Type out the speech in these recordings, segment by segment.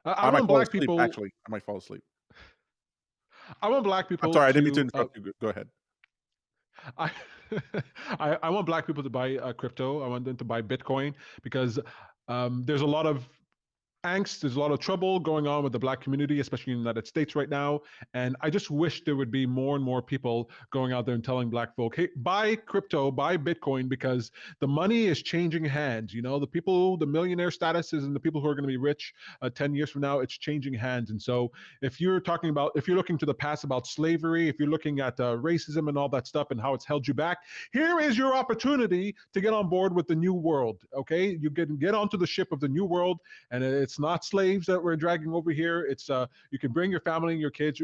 I I might want fall black asleep, people. actually. I might fall asleep. I want black I'm people sorry, I didn't mean to to. interrupt you. Go ahead. I, I want black people to buy crypto. I want them to buy Bitcoin because there's a lot of angst. There's a lot of trouble going on with the black community, especially in the United States right now. And I just wish there would be more and more people going out there and telling black folk, hey, buy crypto, buy Bitcoin, because the money is changing hands. You know, the people, the millionaire statuses and the people who are going to be rich 10 years from now, it's changing hands. And so if you're looking to the past about slavery, if you're looking at racism and all that stuff and how it's held you back, here is your opportunity to get on board with the new world. Okay. You can get onto the ship of the new world, and it's not slaves that we're dragging over here. It's you can bring your family and your kids.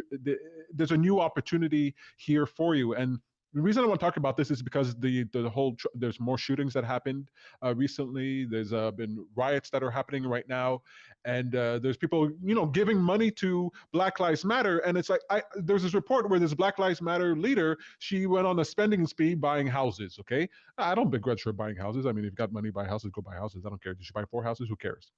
There's a new opportunity here for you. And the reason I want to talk about this is because there's more shootings that happened recently. There's been riots that are happening right now, and there's people giving money to Black Lives Matter. And it's like there's this report where this Black Lives Matter leader, she went on a spending spree buying houses. Okay, I don't begrudge her buying houses. I mean, if you've got money, buy houses, go buy houses. I don't care. Did she buy 4 houses? Who cares?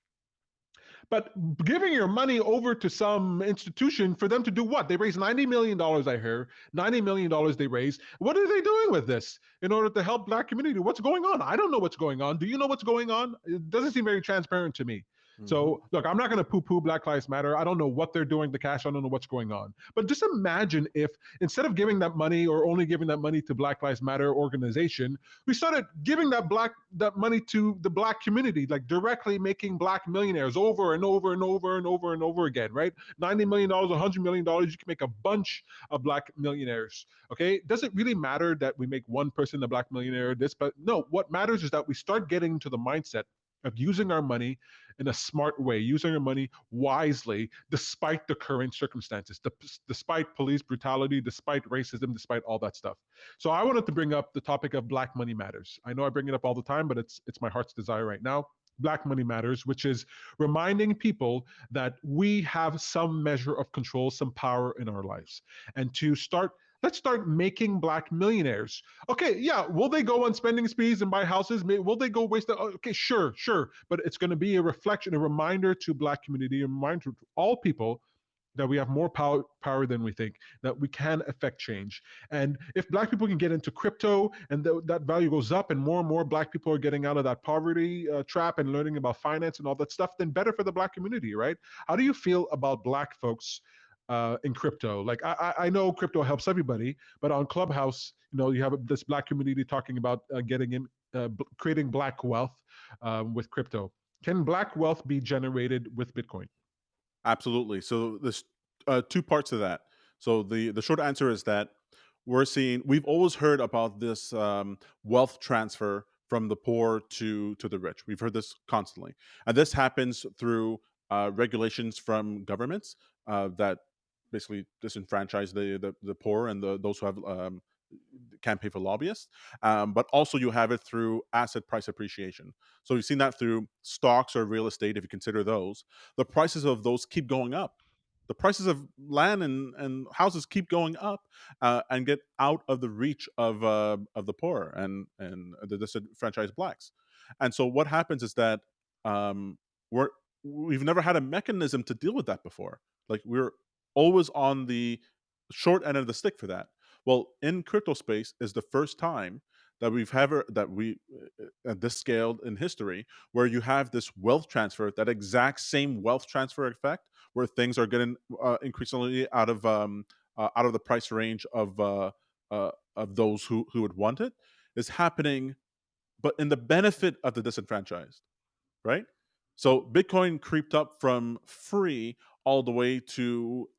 But giving your money over to some institution for them to do what? They raised $90 million. I hear $90 million they raised. What are they doing with this in order to help black community? What's going on? I don't know what's going on. Do you know what's going on? It doesn't seem very transparent to me. Mhm. So look, I'm not going to poo-poo Black Lives Matter. I don't know what they're doing to cash. I don't know what's going on. But just imagine if instead of giving that money or only giving that money to Black Lives Matter organization, we started giving that money to the black community, like directly making black millionaires over and over and over and over and over again, right? $90 million, $100 million, you can make a bunch of black millionaires. Okay, does it really matter that we make one person a black millionaire? This, but no. What matters is that we start getting to the mindset of using our money in a smart way, using our money wisely, despite the current circumstances, despite police brutality, despite racism, despite all that stuff. So I wanted to bring up the topic of Black Money Matters. I know I bring it up all the time, but it's my heart's desire right now. Black Money Matters, which is reminding people that we have some measure of control, some power in our lives, and let's start making black millionaires. Okay, yeah, will they go on spending sprees and buy houses? Will they go waste? Okay, sure, sure, but it's going to be a reflection, a reminder to black community, a reminder to all people that we have more power than we think, that we can affect change. And if black people can get into crypto and that value goes up and more black people are getting out of that poverty trap and learning about finance and all that stuff, then better for the black community, right? How do you feel about black folks in crypto? Like I know crypto helps everybody, but on Clubhouse, you have this black community talking about getting in, creating black wealth with crypto. Can black wealth be generated with Bitcoin? Absolutely. So there's two parts to that. So the short answer is that we've always heard about this wealth transfer from the poor to the rich. We've heard this constantly, and this happens through regulations from governments that basically disenfranchise the poor and those who have can't pay for lobbyists. But also you have it through asset price appreciation. So you've seen that through stocks or real estate. If you consider those, the prices of those keep going up. The prices of land and houses keep going up and get out of the reach of the poor and the disenfranchised blacks. And so what happens is that um, we've never had a mechanism to deal with that before. Like we're always on the short end of the stick for that. Well, in crypto space is the first time that we've ever that we at this scale in history where you have this wealth transfer, that exact same wealth transfer effect, where things are getting increasingly out of the price range of those who would want it, is happening, but in the benefit of the disenfranchised, right? So Bitcoin creeped up from free all the way to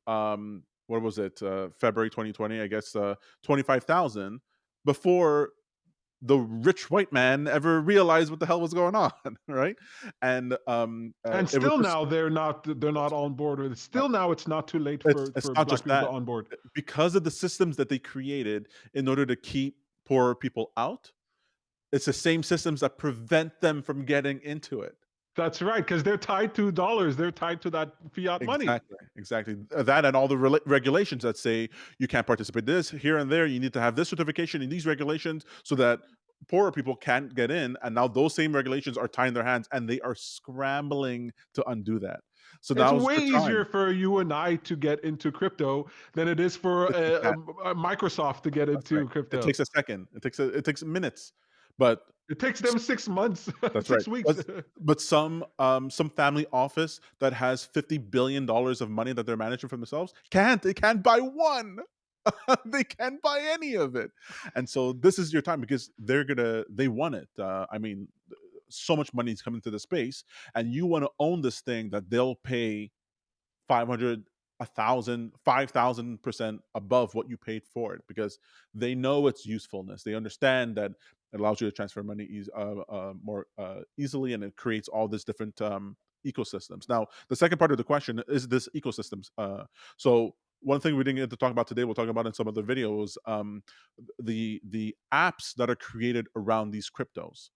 what was it? February 2020, I guess 25,000 before the rich white man ever realized what the hell was going on, right? And And it was still just now they're not on board with it. uh, Still now it's not too late it's for not black just people to that, on board. because of the systems that they created in order to keep poor people out. It's the same systems that prevent them from getting into it. That's right, because they're tied to dollars. They're tied to that fiat money. Exactly, exactly. That and all the regulations that say you can't participate this here and there. You need to have this certification and these regulations so that poorer people can't get in. And now those same regulations are tying their hands, and they are scrambling to undo that. So It's now's way your easier time. for you and I to get into crypto than it is for It's a chat. Microsoft to get That's right. into It crypto. takes a second. It takes minutes. But It takes them 6 months, that's right. 6 weeks. But some family office that has $50 billion of money that they're managing for themselves can't. They can't buy one. They can't buy any of it. And so this is your time because they want it. I mean, so much money is coming to the space, and you want to own this thing that they'll pay 500, 1,000, 5,000% above what you paid for it because they know its usefulness. They understand that it allows you to transfer money more easily, and it creates all these different ecosystems. Now, the second part of the question is this ecosystems. So one thing we didn't get to talk about today, we'll talk about in some other videos. The apps that are created around these cryptos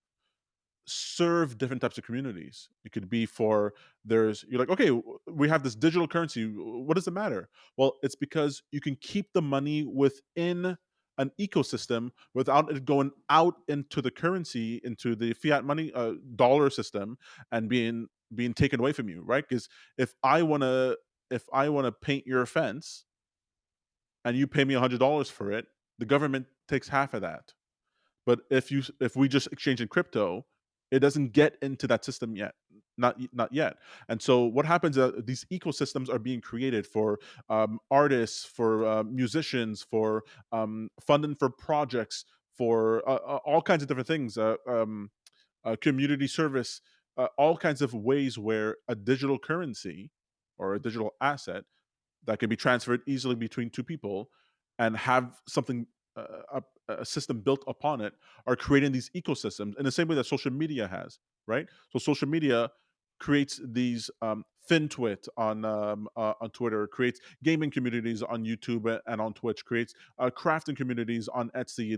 serve different types of communities. It could be for you're like, okay, we have this digital currency. What does it matter? Well, it's because you can keep the money within an ecosystem without it going out into the currency, into the fiat money dollar system, and being taken away from you, right? Because if I want to if I want to paint your fence and you pay me $100 for it, the government takes half of that. But if we just exchange in crypto, it doesn't get into that system yet. Not yet. And so what happens, these ecosystems are being created for artists, for musicians, for funding for projects, for all kinds of different things, community service, all kinds of ways where a digital currency or a digital asset that can be transferred easily between two people and have something a system built upon it are creating these ecosystems in the same way that social media has, right? So social media creates these FinTwit on Twitter, creates gaming communities on YouTube and on Twitch, creates crafting communities on Etsy,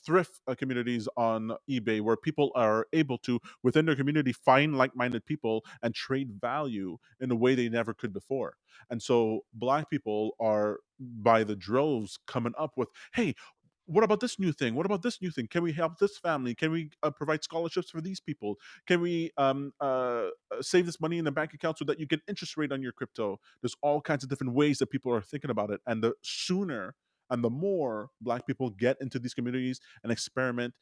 thrift communities on eBay, where people are able to within their community find like-minded people and trade value in a way they never could before. And so Black people are by the droves coming up with, hey, what about this new thing? What about this new thing? Can we help this family? Can we provide scholarships for these people? Can we save this money in the bank account so that you get interest rate on your crypto? There's all kinds of different ways that people are thinking about it. And the sooner and the more Black people get into these communities and experiment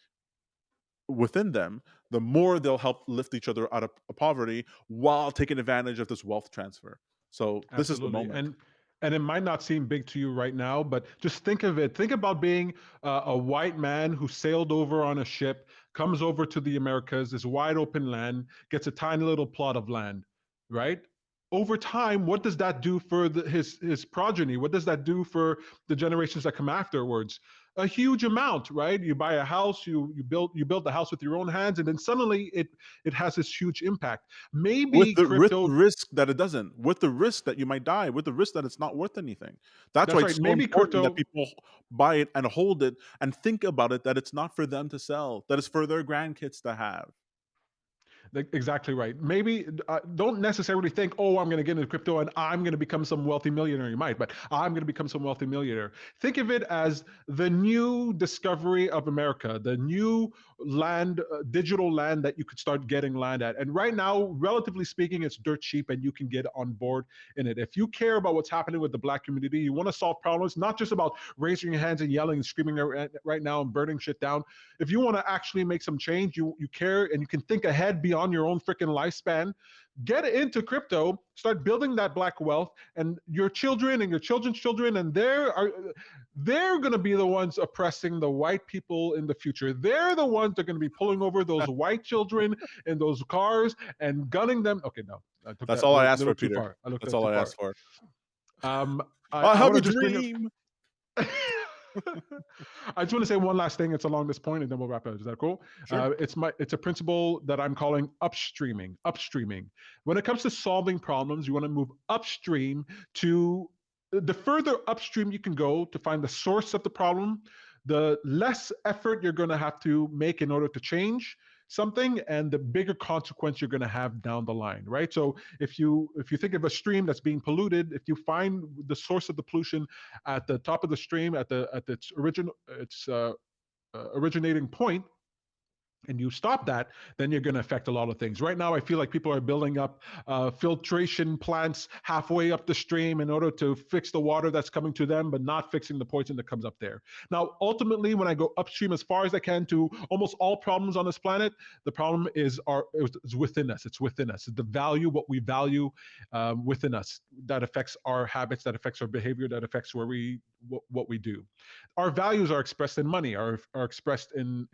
within them, the more they'll help lift each other out of poverty while taking advantage of this wealth transfer. So this is the Absolutely. moment. And it might not seem big to you right now, but just think of it. Think about being a white man who sailed over on a ship, comes over to the Americas, this wide open land, gets a tiny little plot of land, right? Over time, what does that do for his progeny? What does that do for the generations that come afterwards? A huge amount, right? You buy a house, you build the house with your own hands, and then suddenly it has this huge impact. Maybe With the crypto. risk that it doesn't, with the risk that you might die, with the risk that it's not worth anything. That's why That's right. it's so Maybe important that crypto. people buy it and hold it and think about it, that it's not for them to sell, that it's for their grandkids to have. Exactly right. Maybe don't necessarily think, oh, I'm going to get into crypto and I'm going to become some wealthy millionaire. You might, but I'm going to become some wealthy millionaire. Think of it as the new discovery of America, the new land, digital land that you could start getting land at. And right now, relatively speaking, it's dirt cheap and you can get on board in it. If you care about what's happening with the Black community, you want to solve problems, not just about raising your hands and yelling and screaming right now and burning shit down. If you want to actually make some change, you care and you can think ahead beyond your own freaking lifespan, get into crypto, start building that black wealth, and your children and your children's children, and they're going to be the ones oppressing the white people in the future. They're the ones that are going to be pulling over those white children in those cars and gunning them. Okay, no, I took That's that a all I little, asked little for, too Peter. far. I looked That's at all too I far. asked for. Um, I I have want a to just bring up. dream. I just want to say one last thing. It's along this point, and then we'll wrap up. Is that cool? Sure. It's a principle that I'm calling upstreaming. Upstreaming. When it comes to solving problems, you want to move upstream to the further upstream you can go to find the source of the problem, the less effort you're going to have to make in order to change something, and the bigger consequence you're going to have down the line, right? So if you think of a stream that's being polluted, if you find the source of the pollution at the top of the stream, at its originating point, and you stop that, then you're going to affect a lot of things. Right now, I feel like people are building up filtration plants halfway up the stream in order to fix the water that's coming to them, but not fixing the poison that comes up there. Now, ultimately, when I go upstream as far as I can to almost all problems on this planet, the problem is within us. It's within us. It's the value, what we value within us, that affects our habits, that affects our behavior, that affects what we do. Our values are expressed in money, are expressed in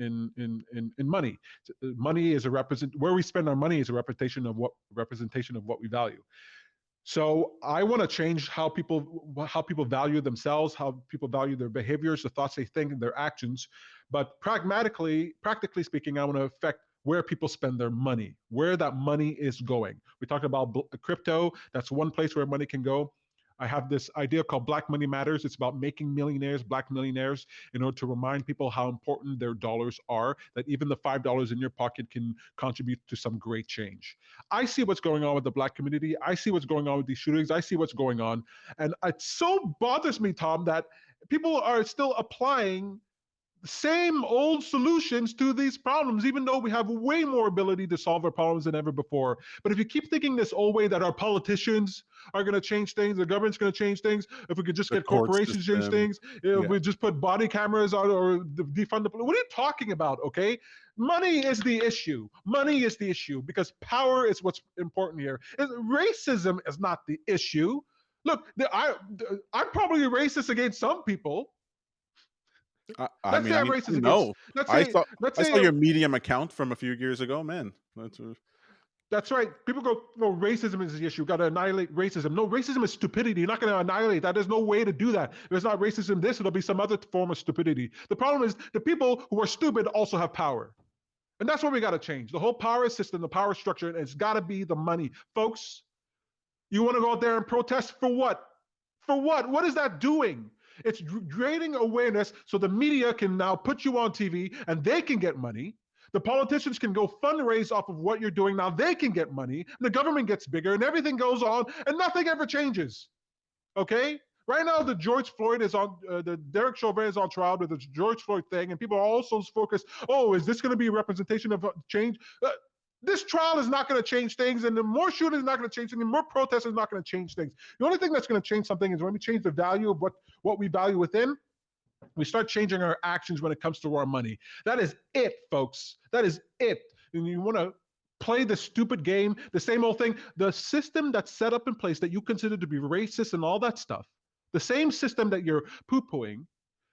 money. Money is where we spend our money is a representation of what we value. So I want to change how people value themselves, how people value their behaviors, the thoughts they think, and their actions. But practically speaking, I want to affect where people spend their money, where that money is going. We talked about crypto. That's one place where money can go. I have this idea called BlackMoneyMatters. It's about making millionaires, Black millionaires, in order to remind people how important their dollars are, that even the $5 in your pocket can contribute to some great change. I see what's going on with the Black community. I see what's going on with these shootings. I see what's going on. And it so bothers me, Tom, that people are still applying same old solutions to these problems, even though we have way more ability to solve our problems than ever before. But if you keep thinking this old way that our politicians are going to change things, the government's going to change things, if we could just get corporations to change things, if we just put body cameras on or defund the police, what are you talking about, okay? Money is the issue. Money is the issue because power is what's important here. Racism is not the issue. Look, I'm probably racist against some people. I saw your Medium account from a few years ago, man. That's right. People go, "No, racism is the issue. Got to annihilate racism." No, racism is stupidity. You're not going to annihilate that. There's no way to do that. If it's not racism, it'll be some other form of stupidity. The problem is the people who are stupid also have power, and that's what we got to change. The whole power system, the power structure, and it's got to be the money, folks. You want to go out there and protest for what? For what? What is that doing? It's creating awareness so the media can now put you on TV and they can get money. The politicians can go fundraise off of what you're doing. Now they can get money. And the government gets bigger and everything goes on and nothing ever changes. Okay? Right now, the George Floyd is on, the Derek Chauvin is on trial with the George Floyd thing, and people are also focused, oh, is this going to be a representation of change? This trial is not going to change things, and the more shooting is not going to change things, the more protests is not going to change things. The only thing that's going to change something is when we change the value of what we value within, we start changing our actions when it comes to our money. That is it, folks. That is it. And you want to play the stupid game, the same old thing, the system that's set up in place that you consider to be racist and all that stuff, the same system that you're poo-pooing,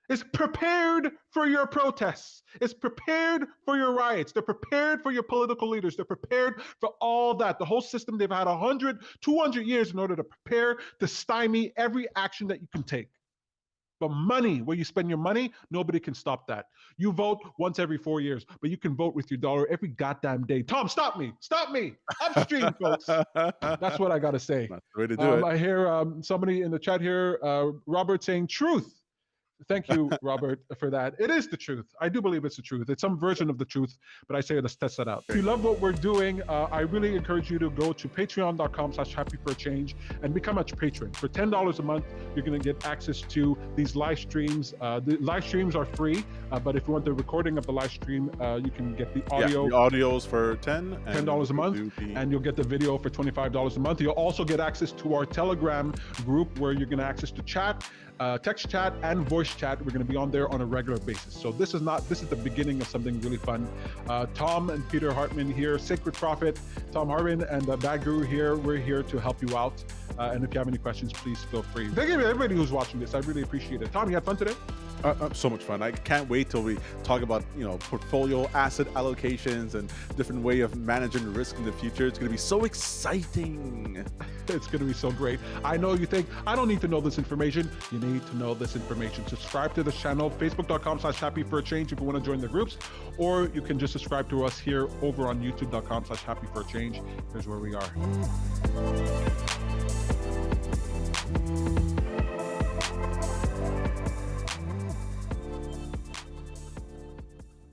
is prepared for your protests. It's prepared for your riots. They're prepared for your political leaders. They're prepared for all that. The whole system, they've had 100, 200 years in order to prepare to stymie every action that you can take. But money, where you spend your money, nobody can stop that. You vote once every 4 years, but you can vote with your dollar every goddamn day. Tom, stop me. Stop me. Upstream, folks. That's what I got to say. That's the way to do it. I hear somebody in the chat here, Robert, saying truth. Thank you, Robert, for that. It is the truth. I do believe it's the truth. It's some version of the truth, but I say let's test that out. If you love what we're doing, I really encourage you to go to patreon.com/happyforchange and become a patron. For $10 a month, you're going to get access to these live streams. The live streams are free, but if you want the recording of the live stream, you can get the audio. Yeah, the audio's for $10 a month, and you'll get the video for $25 a month. You'll also get access to our Telegram group where you're going to access to chat, text chat, and voice chat. We're going to be on there on a regular basis. So this is the beginning of something really fun. Tom and Peter Hartman here, Sacred Prophet, Tom Hartman, and Bad Guru here. We're here to help you out. And if you have any questions, please feel free. Thank you to everybody who's watching this. I really appreciate it. Tom, you had fun today? So much fun. I can't wait till we talk about, portfolio asset allocations and different way of managing risk in the future. It's going to be so exciting. It's going to be so great. I know you think, I don't need to know this information. You need to know this information. Subscribe to this channel, facebook.com/happyforchange if you want to join the groups, or you can just subscribe to us here over on youtube.com/happyforchange. Here's where we are.